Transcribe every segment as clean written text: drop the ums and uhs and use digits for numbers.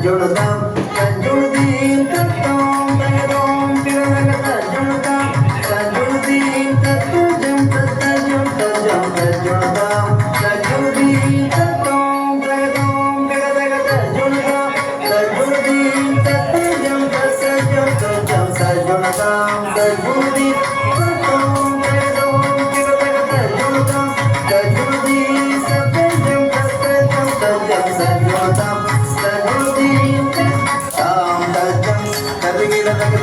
தஜ்ஜுனுதாம் தஜ்ஜுனுதீம் தத்தோம் தகதோம் திரதக தஜ்ஜுனுதாம் தஜ்ஜுனுதீம் தத்துஜம் தத்தஜம் தஜம் தஜ்ஜுனுதாம் தஜ்ஜுனுதீம் தத்தோம் தகதோம் திரதக தஜ்ஜுனுதாம் தஜ்ஜுனுதீம் தத்துஜம் தத்தஜம் தஜம் தஜ்ஜுனுதாம் தஜ்ஜுனுதீம் தத்தோம் தகதோம் திரதக தஜ்ஜுனுதாம் தஜ்ஜுனுதீம் தத்தஜம் தத்தஜம் தஜம் தஜ்ஜுனுதாம்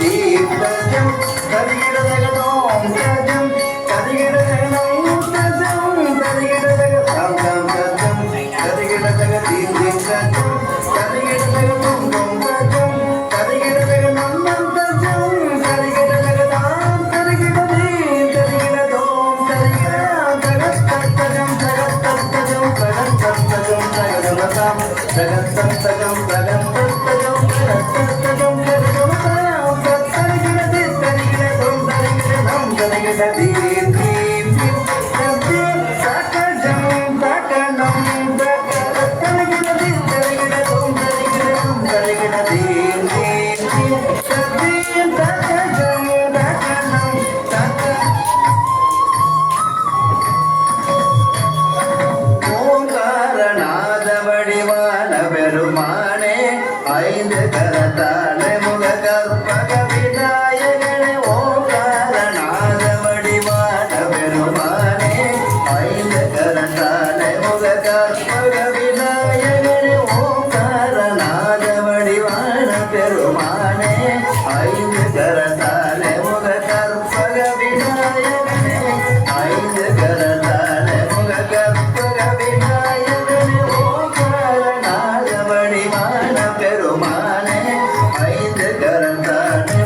தீப் தஜம் கதிகிடதகதோம் தஜம் கதிகிடதகதோம் தஜம் கதிகிடதகதம் தம் தஜம் கதிகிடதக theme theme தஜம் கதிகிடதகதோம் தம் தஜம் கதிகிடதகதம் தம் தஜம் கதிகிடதகதாம் கதிகிடதீம் கதிகிடதோம் கதிகிடதம் தகத்தஜம் தகத்தஜம் தகத்தஜம் தகதமதாம் தகத்தம் தகம் தகத்தஜம் தகத்தஜம் theme theme theme சகஜம் தகனம் தகதகதி தகதம் தகதம் தகதீம் theme theme theme சகஜம் தகனம் தக ஓங்காரநாத வடிவான பெருமானே ஐந்து கரத்தான முக கற்பக விநாயகனே ஓங்காரநாத வடிவான பெருமானே ஐந்து கரத்தான முக கற்பக விநாயகனே ஓங்காரநாத வடிவான பெருமானே ஐந்து கரத்தான முக கற்பக விநாயகனே ஐந்து கரத்தான முக கற்பக விநாயகனே ஓங்காரநாத வடிவான பெருமானே ஐந்து கரத்தான